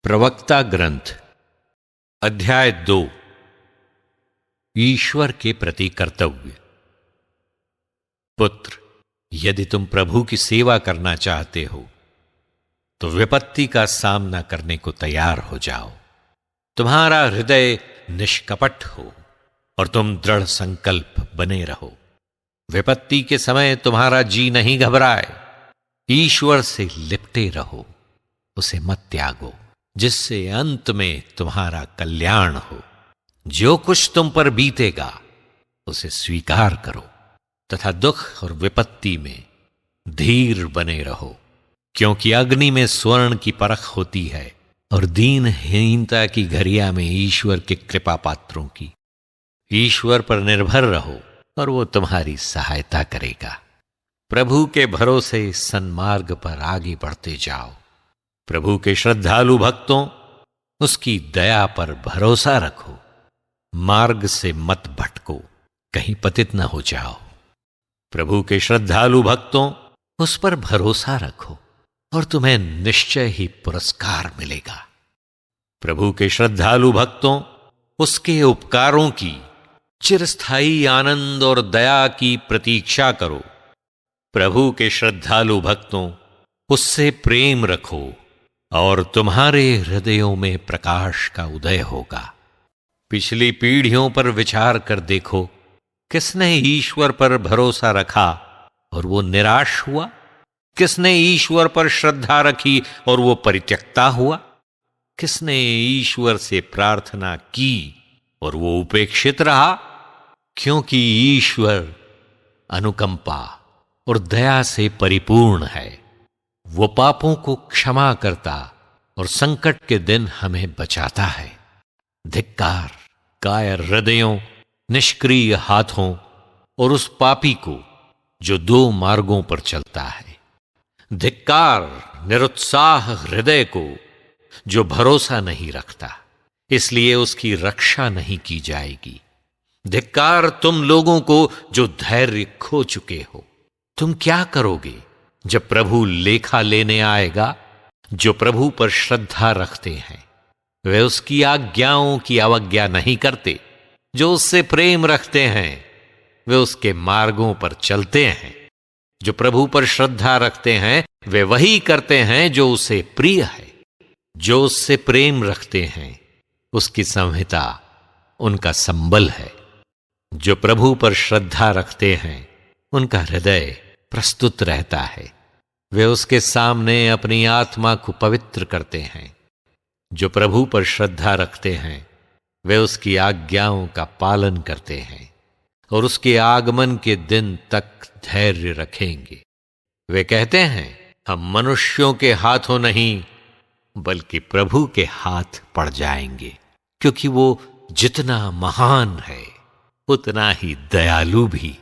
प्रवक्ता ग्रंथ अध्याय 2 ईश्वर के प्रति कर्तव्य। पुत्र, यदि तुम प्रभु की सेवा करना चाहते हो तो विपत्ति का सामना करने को तैयार हो जाओ। तुम्हारा हृदय निष्कपट हो और तुम दृढ़ संकल्प बने रहो। विपत्ति के समय तुम्हारा जी नहीं घबराए। ईश्वर से लिपटे रहो, उसे मत त्यागो, जिससे अंत में तुम्हारा कल्याण हो। जो कुछ तुम पर बीतेगा उसे स्वीकार करो तथा दुख और विपत्ति में धीर बने रहो, क्योंकि अग्नि में स्वर्ण की परख होती है और दीनहीनता की घड़िया में ईश्वर के कृपा पात्रों की। ईश्वर पर निर्भर रहो और वो तुम्हारी सहायता करेगा। प्रभु के भरोसे सन्मार्ग पर आगे बढ़ते जाओ। प्रभु के श्रद्धालु भक्तों, उसकी दया पर भरोसा रखो। मार्ग से मत भटको, कहीं पतित न हो जाओ। प्रभु के श्रद्धालु भक्तों, उस पर भरोसा रखो और तुम्हें निश्चय ही पुरस्कार मिलेगा। प्रभु के श्रद्धालु भक्तों, उसके उपकारों की चिरस्थायी आनंद और दया की प्रतीक्षा करो। प्रभु के श्रद्धालु भक्तों, उससे प्रेम रखो और तुम्हारे हृदयों में प्रकाश का उदय होगा। पिछली पीढ़ियों पर विचार कर देखो, किसने ईश्वर पर भरोसा रखा और वो निराश हुआ? किसने ईश्वर पर श्रद्धा रखी और वो परित्यक्ता हुआ? किसने ईश्वर से प्रार्थना की और वो उपेक्षित रहा? क्योंकि ईश्वर अनुकंपा और दया से परिपूर्ण है। वो पापों को क्षमा करता और संकट के दिन हमें बचाता है। धिक्कार कायर हृदयों, निष्क्रिय हाथों और उस पापी को जो दो मार्गों पर चलता है। धिक्कार निरुत्साह हृदय को जो भरोसा नहीं रखता, इसलिए उसकी रक्षा नहीं की जाएगी। धिक्कार तुम लोगों को जो धैर्य खो चुके हो। तुम क्या करोगे जब प्रभु लेखा लेने आएगा? जो प्रभु पर श्रद्धा रखते हैं वे उसकी आज्ञाओं की अवज्ञा नहीं करते। जो उससे प्रेम रखते हैं वे उसके मार्गों पर चलते हैं। जो प्रभु पर श्रद्धा रखते हैं वे वही करते हैं जो उसे प्रिय है। जो उससे प्रेम रखते हैं उसकी संहिता उनका संबल है। जो प्रभु पर श्रद्धा रखते हैं उनका हृदय प्रस्तुत रहता है। वे उसके सामने अपनी आत्मा को पवित्र करते हैं। जो प्रभु पर श्रद्धा रखते हैं वे उसकी आज्ञाओं का पालन करते हैं और उसके आगमन के दिन तक धैर्य रखेंगे। वे कहते हैं, हम मनुष्यों के हाथों नहीं बल्कि प्रभु के हाथ पड़ जाएंगे, क्योंकि वो जितना महान है उतना ही दयालु भी।